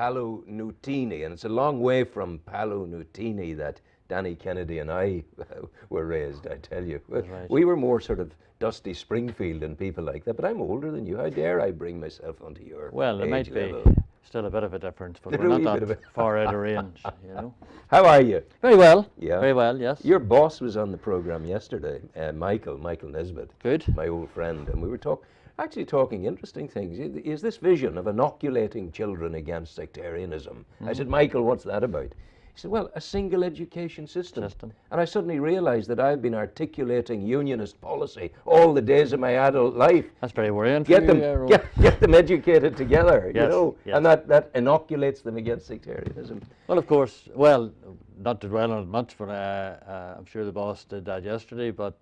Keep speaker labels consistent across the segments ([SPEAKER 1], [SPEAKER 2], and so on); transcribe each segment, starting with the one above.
[SPEAKER 1] Palo Nutini, and it's a long way from Palo Nutini that Danny Kennedy and I were raised, I tell you.
[SPEAKER 2] Right.
[SPEAKER 1] We were more sort of Dusty Springfield and people like that, but I'm older than you. How dare I bring myself onto your
[SPEAKER 2] Well, there might
[SPEAKER 1] age
[SPEAKER 2] be
[SPEAKER 1] level?
[SPEAKER 2] still a bit of a difference, but
[SPEAKER 1] There
[SPEAKER 2] we're
[SPEAKER 1] a wee
[SPEAKER 2] not
[SPEAKER 1] bit of
[SPEAKER 2] that
[SPEAKER 1] a-
[SPEAKER 2] far out of range, you know.
[SPEAKER 1] How are you?
[SPEAKER 2] Very well.
[SPEAKER 1] Yeah.
[SPEAKER 2] Very well, yes.
[SPEAKER 1] Your boss was on the program yesterday, Michael Nesbitt.
[SPEAKER 2] Good.
[SPEAKER 1] My old friend, and we were talking interesting things. Is this vision of inoculating children against sectarianism? I said, Michael, what's that about? He said, well, a single education system. And I suddenly realized that I've been articulating unionist policy all the days of my adult life.
[SPEAKER 2] That's very worrying.
[SPEAKER 1] Get them, get them educated together, you
[SPEAKER 2] Yes,
[SPEAKER 1] know,
[SPEAKER 2] yes.
[SPEAKER 1] and that inoculates them against sectarianism.
[SPEAKER 2] Well, of course, well, not to dwell on it much, but I'm sure the boss did that yesterday, but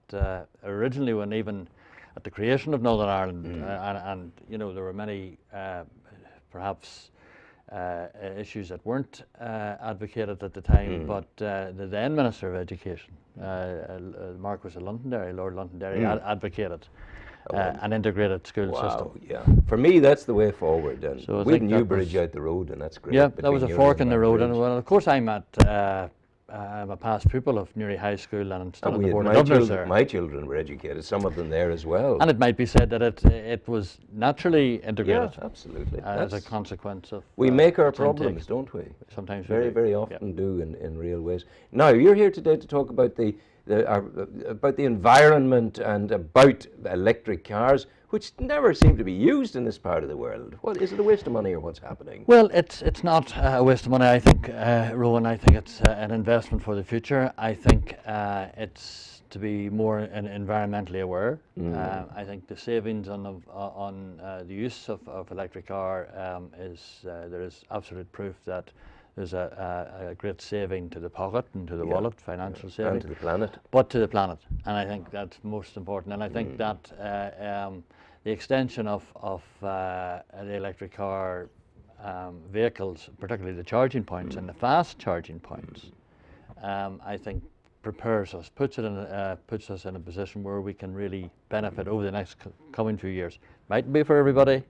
[SPEAKER 2] originally when even at the creation of Northern Ireland, and you know, there were many perhaps issues that weren't advocated at the time, but the then Minister of Education, Marquis of Londonderry, Lord Londonderry, advocated an integrated school system.
[SPEAKER 1] Yeah. For me, that's the way forward. And
[SPEAKER 2] So I
[SPEAKER 1] we had
[SPEAKER 2] think that
[SPEAKER 1] Newbridge
[SPEAKER 2] was-
[SPEAKER 1] out the road, and that's great.
[SPEAKER 2] Yeah, that
[SPEAKER 1] between
[SPEAKER 2] was a
[SPEAKER 1] Newry
[SPEAKER 2] fork in the road, and
[SPEAKER 1] Bridge.
[SPEAKER 2] well, of course I'm a past pupil of Newry High School, and I'm still
[SPEAKER 1] And
[SPEAKER 2] on
[SPEAKER 1] we
[SPEAKER 2] the
[SPEAKER 1] had
[SPEAKER 2] board of
[SPEAKER 1] my
[SPEAKER 2] governors
[SPEAKER 1] children,
[SPEAKER 2] there.
[SPEAKER 1] my children were educated, some of them there as well.
[SPEAKER 2] And it might be said that it was naturally
[SPEAKER 1] Yeah,
[SPEAKER 2] integrated
[SPEAKER 1] absolutely.
[SPEAKER 2] as a consequence of.
[SPEAKER 1] We make our
[SPEAKER 2] its intake.
[SPEAKER 1] problems, don't we?
[SPEAKER 2] Sometimes we
[SPEAKER 1] Very,
[SPEAKER 2] do.
[SPEAKER 1] very
[SPEAKER 2] Yeah.
[SPEAKER 1] often do in real ways. Now, you're here today to talk about about the environment and about electric cars, which never seem to be used in this part of the world. What is it, a waste of money, or what's happening?
[SPEAKER 2] Well, it's not a waste of money. I think, Rowan, I think it's an investment for the future. I think it's to be more environmentally aware. I think the savings on the use of electric car there is absolute proof that there's a great saving to the pocket and to the wallet, financial saving.
[SPEAKER 1] And to the planet.
[SPEAKER 2] But to the planet, and I think that's most important. And I think that the extension of the electric car vehicles, particularly the charging points and the fast charging points, I think prepares us, puts us in a position where we can really benefit over the next coming few years. Mightn't be for everybody,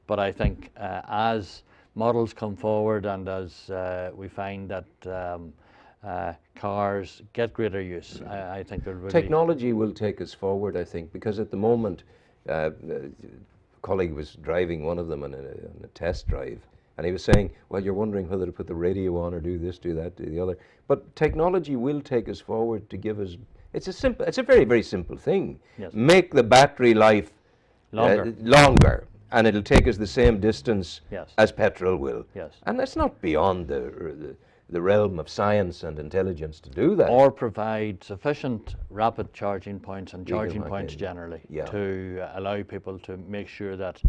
[SPEAKER 2] but I think as models come forward and as we find that cars get greater use, I think there will be...
[SPEAKER 1] Technology will take us forward, I think, because at the moment, a colleague was driving one of them on a test drive, and he was saying, well, you're wondering whether to put the radio on or do this, do that, do the other. But technology will take us forward to give us... It's a very, very simple thing.
[SPEAKER 2] Yes.
[SPEAKER 1] Make the battery life longer, and it'll take us the same distance as petrol will.
[SPEAKER 2] Yes.
[SPEAKER 1] And that's not beyond the realm of science and intelligence to do that.
[SPEAKER 2] Or provide sufficient rapid charging points and charging points generally to allow people to make sure that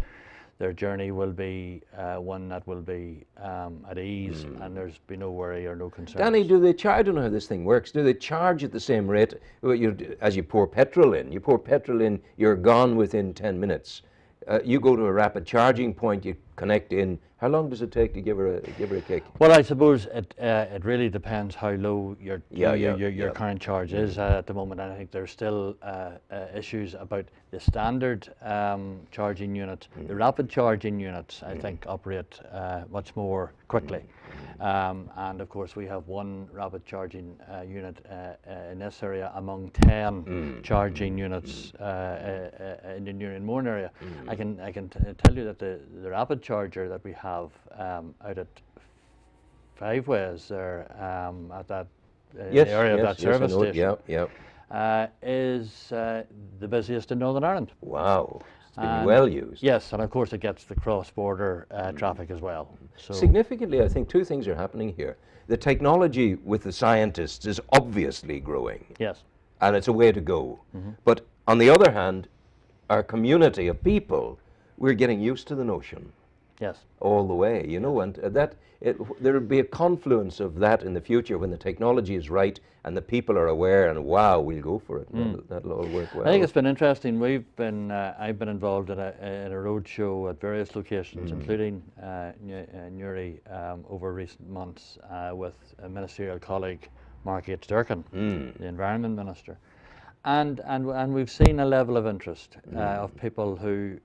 [SPEAKER 2] their journey will be one that will be at ease and there's be no worry or no concern.
[SPEAKER 1] Danny, I don't know how this thing works. Do they charge at the same rate as you pour petrol in? You pour petrol in, you're gone within 10 minutes. You go to a rapid charging point, you connect in. How long does it take to give her a kick?
[SPEAKER 2] Well, I suppose it really depends how low your current charge is at the moment. And I think there's still issues about the standard charging unit. The rapid charging units, I think, operate much more quickly. And of course, we have one rapid charging unit in this area among 10 charging units in the Newry and Mourne area. I can tell you that the rapid charger that we have out at Five Ways there at that area of that service station is the busiest in Northern Ireland.
[SPEAKER 1] Wow. It's been well used.
[SPEAKER 2] Yes, and of course it gets the cross-border traffic as well. So
[SPEAKER 1] significantly, I think two things are happening here. The technology with the scientists is obviously growing.
[SPEAKER 2] Yes.
[SPEAKER 1] And it's a way to go. But on the other hand, our community of people, we're getting used to the notion.
[SPEAKER 2] Yes.
[SPEAKER 1] All the way, you know, and there will be a confluence of that in the future when the technology is right and the people are aware, and wow, we'll go for it. That'll all work well.
[SPEAKER 2] I think it's been interesting. I've been involved in a road show at various locations, including Newry, over recent months with a ministerial colleague, Mark H. Durkin, the Environment Minister, and we've seen a level of interest of people who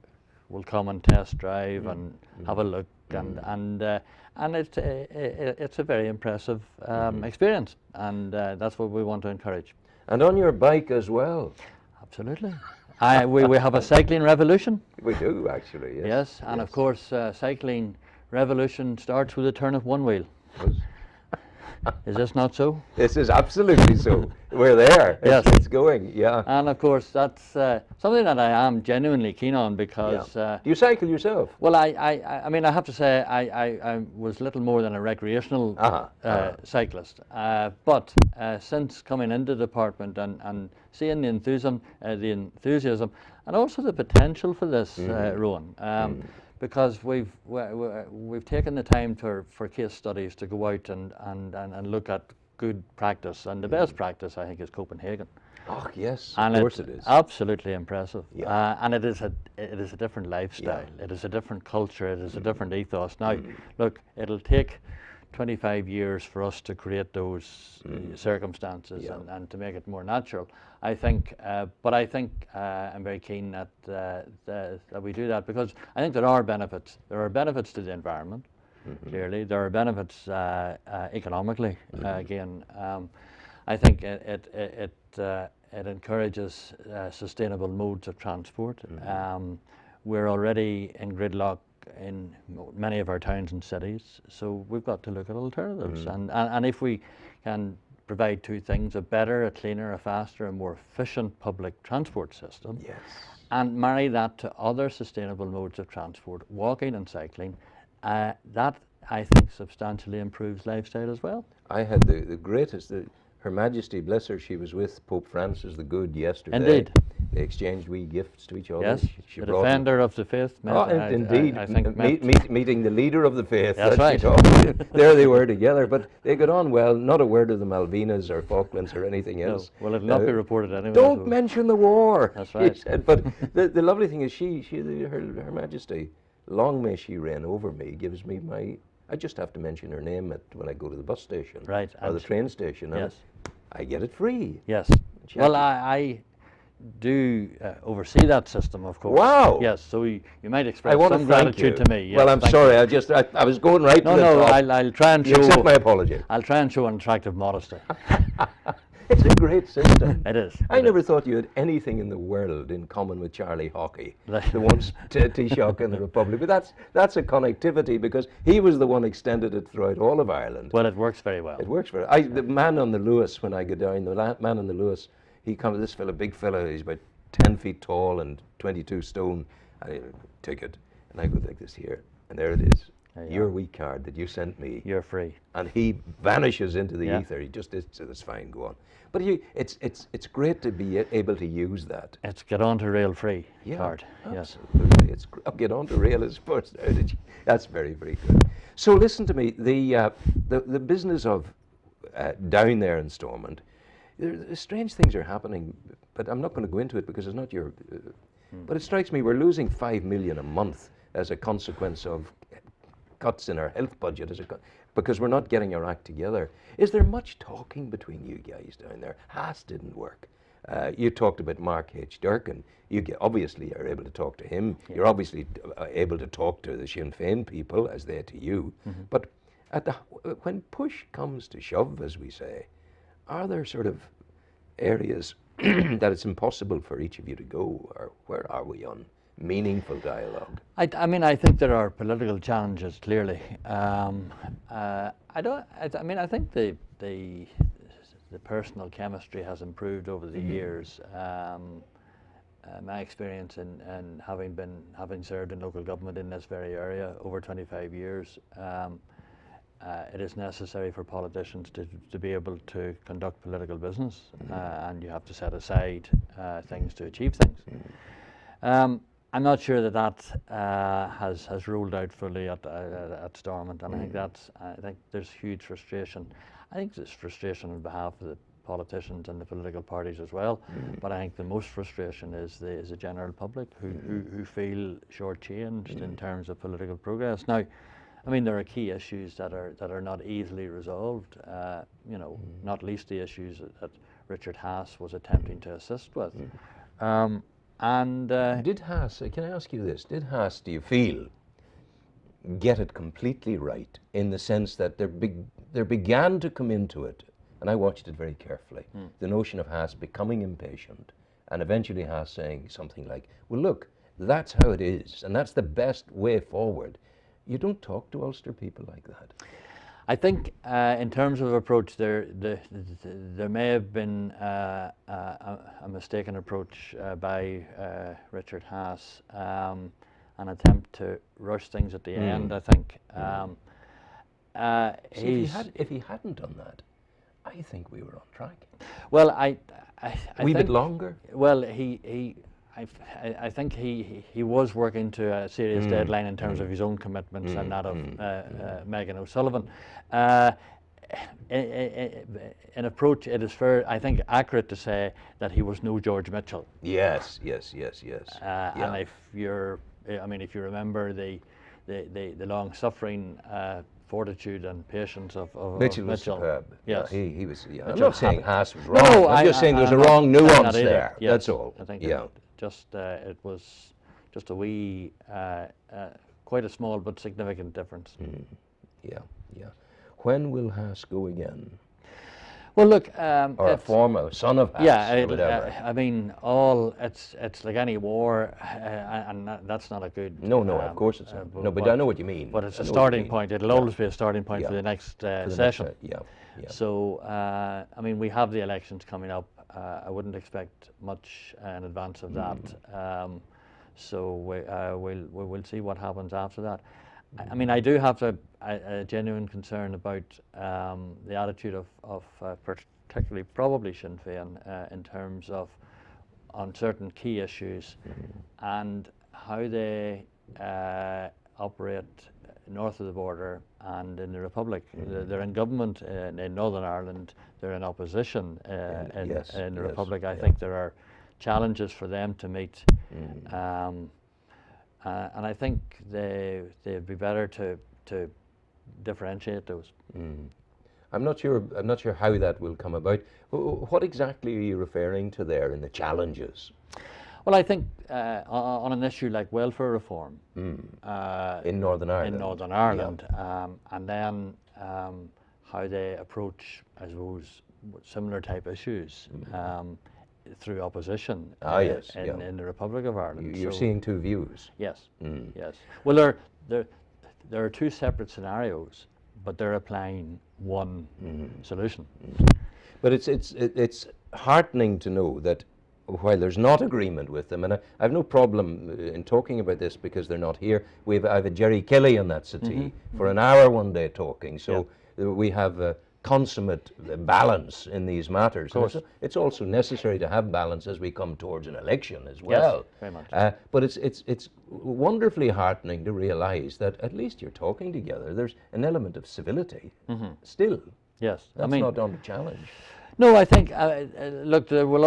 [SPEAKER 2] will come and test drive and have a look, and it's a very impressive experience, and that's what we want to encourage.
[SPEAKER 1] And on your bike as well.
[SPEAKER 2] Absolutely. We have a cycling revolution.
[SPEAKER 1] We do, actually, yes.
[SPEAKER 2] Yes, and of course, cycling revolution starts with a turn of one wheel. Is this not so?
[SPEAKER 1] This is absolutely so. We're there.
[SPEAKER 2] Yes.
[SPEAKER 1] It's going, yeah.
[SPEAKER 2] And of course, that's something that I am genuinely keen on, because...
[SPEAKER 1] Do you cycle yourself?
[SPEAKER 2] Well, I mean, I have to say I was little more than a recreational cyclist. But since coming into the department and seeing the enthusiasm and also the potential for this, Rowan, because we've taken the time for case studies to go out and look at good practice, and the best practice, I think, is Copenhagen.
[SPEAKER 1] Oh yes,
[SPEAKER 2] and
[SPEAKER 1] of course it is.
[SPEAKER 2] Absolutely impressive.
[SPEAKER 1] Yeah.
[SPEAKER 2] And it is a different lifestyle. Yeah. It is a different culture. It is a different ethos. Now, look, it'll take 25 years for us to create those circumstances and to make it more natural, I think. But I think I'm very keen that we do that, because I think there are benefits. There are benefits to the environment, clearly. There are benefits economically. Again, I think it encourages sustainable modes of transport. We're already in gridlock in many of our towns and cities, so we've got to look at alternatives. And if we can provide two things: a better, a cleaner, a faster, a more efficient public transport system, and marry that to other sustainable modes of transport, walking and cycling, that, I think, substantially improves lifestyle as well.
[SPEAKER 1] I had the greatest, Her Majesty, bless her, she was with Pope Francis the Good yesterday.
[SPEAKER 2] Indeed.
[SPEAKER 1] They exchanged wee gifts to each other.
[SPEAKER 2] Yes, the defender of the faith.
[SPEAKER 1] Indeed.
[SPEAKER 2] I think
[SPEAKER 1] meeting the leader of the faith.
[SPEAKER 2] That's right.
[SPEAKER 1] There they were together, but they got on well. Not a word of the Malvinas or Falklands or anything else.
[SPEAKER 2] No. Well, it'll not be reported anyway.
[SPEAKER 1] Don't mention the war.
[SPEAKER 2] That's right.
[SPEAKER 1] He said. But the lovely thing is, Her Majesty, long may she reign over me, gives me my... I just have to mention her name when I go to the bus station,
[SPEAKER 2] right,
[SPEAKER 1] or the train station.
[SPEAKER 2] Yes.
[SPEAKER 1] I get it free.
[SPEAKER 2] Yes. Well, I do oversee that system, of course.
[SPEAKER 1] Wow.
[SPEAKER 2] Yes. So you might express some gratitude to me. Yes,
[SPEAKER 1] well, I'm sorry. I was going right.
[SPEAKER 2] No,
[SPEAKER 1] to the
[SPEAKER 2] no.
[SPEAKER 1] top.
[SPEAKER 2] I'll try and show.
[SPEAKER 1] You accept my apology.
[SPEAKER 2] I'll try and show an attractive modesty.
[SPEAKER 1] It's a great system.
[SPEAKER 2] It is.
[SPEAKER 1] I never thought you had anything in the world in common with Charlie Haughey, the once Taoiseach in the Republic. But that's a connectivity, because he was the one extended it throughout all of Ireland.
[SPEAKER 2] Well, it works very well.
[SPEAKER 1] It works very well. The man on the Lewis, when I go down, the man on the Lewis, he comes, this fella, big fella, he's about 10 feet tall and 22 stone, and he ticket, and I go like this here, and there it is. Your wee card that you sent me.
[SPEAKER 2] You're free.
[SPEAKER 1] And he vanishes into the ether. He just is, so that's fine, go on. But it's great to be able to use that.
[SPEAKER 2] It's get on to rail free card.
[SPEAKER 1] Absolutely. It's get on to rail is first. That's very, very good. So listen to me. The business of down there in Stormont, strange things are happening, but I'm not going to go into it because it's not your. But it strikes me we're losing $5 million a month as a consequence of cuts in our health budget because we're not getting our act together. Is there much talking between you guys down there? Haas didn't work. You talked about Mark H. Durkin. You obviously are able to talk to him. Yeah. You're obviously able to talk to the Sinn Féin people as they to you. But when push comes to shove, as we say, are there sort of areas that it's impossible for each of you to go, or where are we on meaningful dialogue?
[SPEAKER 2] I mean, I think there are political challenges, clearly. I think the personal chemistry has improved over the years. My experience in having served in local government in this very area over 25 years, it is necessary for politicians to be able to conduct political business, and you have to set aside things to achieve things. I'm not sure that has rolled out fully at Stormont, and I think there's huge frustration. I think there's frustration on behalf of the politicians and the political parties as well. But I think the most frustration is the general public who feel shortchanged in terms of political progress. Now, I mean, there are key issues that are not easily resolved. Not least the issues that Richard Haas was attempting to assist with. And
[SPEAKER 1] did Haas, can I ask you this, did Haas, do you feel, get it completely right in the sense that there began to come into it, and I watched it very carefully, the notion of Haas becoming impatient, and eventually Haas saying something like, well look, that's how it is, and that's the best way forward. You don't talk to Ulster people like that.
[SPEAKER 2] I think in terms of approach, there may have been a mistaken approach by Richard Haas, an attempt to rush things at the end, I think.
[SPEAKER 1] If he hadn't done that, I think we were on track.
[SPEAKER 2] Well, I
[SPEAKER 1] a wee bit longer?
[SPEAKER 2] Well, I think he was working to a serious deadline in terms of his own commitments and that of Megan O'Sullivan. In approach, it is fair, I think, accurate to say that he was no George Mitchell.
[SPEAKER 1] Yes.
[SPEAKER 2] And if you're, I mean, if you remember the long-suffering fortitude and patience of
[SPEAKER 1] Mitchell. Was superb. Yes, he was. Yeah. I'm not saying Haas was wrong.
[SPEAKER 2] No,
[SPEAKER 1] I'm just saying there was a wrong nuance there.
[SPEAKER 2] Yes,
[SPEAKER 1] that's all.
[SPEAKER 2] I think
[SPEAKER 1] yeah.
[SPEAKER 2] It was just a wee, quite a small but significant difference.
[SPEAKER 1] Yeah. When will Haas go again?
[SPEAKER 2] Well, look,
[SPEAKER 1] or a former son of Haas.
[SPEAKER 2] Yeah,
[SPEAKER 1] whatever.
[SPEAKER 2] I mean, it's like any war, and that's not a good.
[SPEAKER 1] No, of course it's not. No, but I know what you mean.
[SPEAKER 2] But it's a starting point. It'll always be a starting point for the next session.
[SPEAKER 1] Yeah.
[SPEAKER 2] So, I mean, we have the elections coming up. I wouldn't expect much in advance of that. So we'll see what happens after that. I mean, I do have a genuine concern about the attitude of particularly probably Sinn Féin in terms of on certain key issues and how they operate north of the border and in the Republic. They're in government in Northern Ireland, they're in opposition in the Republic. I think there are challenges for them to meet. And I think they'd be better to differentiate those.
[SPEAKER 1] I'm not sure how that will come about. What exactly are you referring to there in the challenges?
[SPEAKER 2] Well, I think on an issue like welfare reform
[SPEAKER 1] in Northern Ireland,
[SPEAKER 2] and then how they approach, I suppose, similar type issues. Through opposition in the Republic of Ireland.
[SPEAKER 1] You're seeing two views.
[SPEAKER 2] Yes, yes. Well, there are two separate scenarios, but they're applying one solution.
[SPEAKER 1] But it's heartening to know that while there's not agreement with them, and I have no problem in talking about this because they're not here. I have a Jerry Kelly on that settee for an hour one day talking, so we have consummate balance in these matters. It's also necessary to have balance as we come towards an election as well.
[SPEAKER 2] Yes, very much.
[SPEAKER 1] But it's wonderfully heartening to realise that at least you're talking together. There's an element of civility still.
[SPEAKER 2] Yes,
[SPEAKER 1] that's not under challenge.
[SPEAKER 2] No, I think look, there will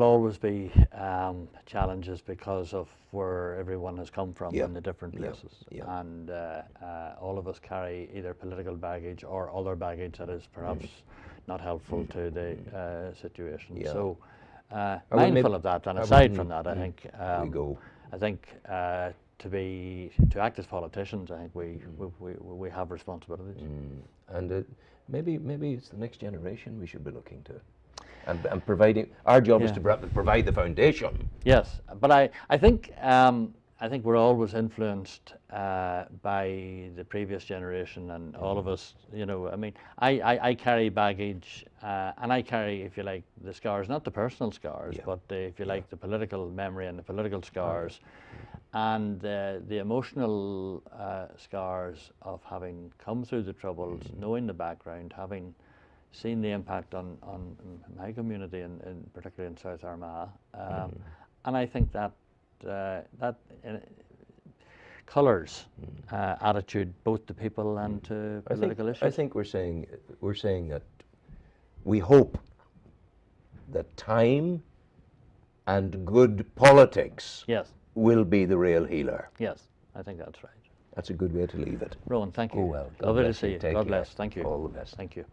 [SPEAKER 2] always be challenges because of where everyone has come from in the different places, and all of us carry either political baggage or other baggage that is perhaps not helpful to the situation. So mindful of that, and aside from that, I think to act as politicians, I think we have responsibilities.
[SPEAKER 1] And maybe it's the next generation we should be looking to, and providing. Our job is to provide the foundation.
[SPEAKER 2] Yes, but I think we're always influenced by the previous generation, and all of us. You know, I mean, I carry baggage, and I carry, if you like, the scars, not the personal scars, but if you like, the political memory and the political scars. And the emotional scars of having come through the Troubles, knowing the background, having seen the impact on my community, and particularly in South Armagh, and I think that colours attitude both to people and to political issues.
[SPEAKER 1] I think we're saying that we hope that time and good politics will be the real healer.
[SPEAKER 2] Yes, I think that's right.
[SPEAKER 1] That's a good way to leave it.
[SPEAKER 2] Rowan, thank you.
[SPEAKER 1] Oh well.
[SPEAKER 2] Lovely to see you. God bless. Thank you.
[SPEAKER 1] All the best.
[SPEAKER 2] Thank you.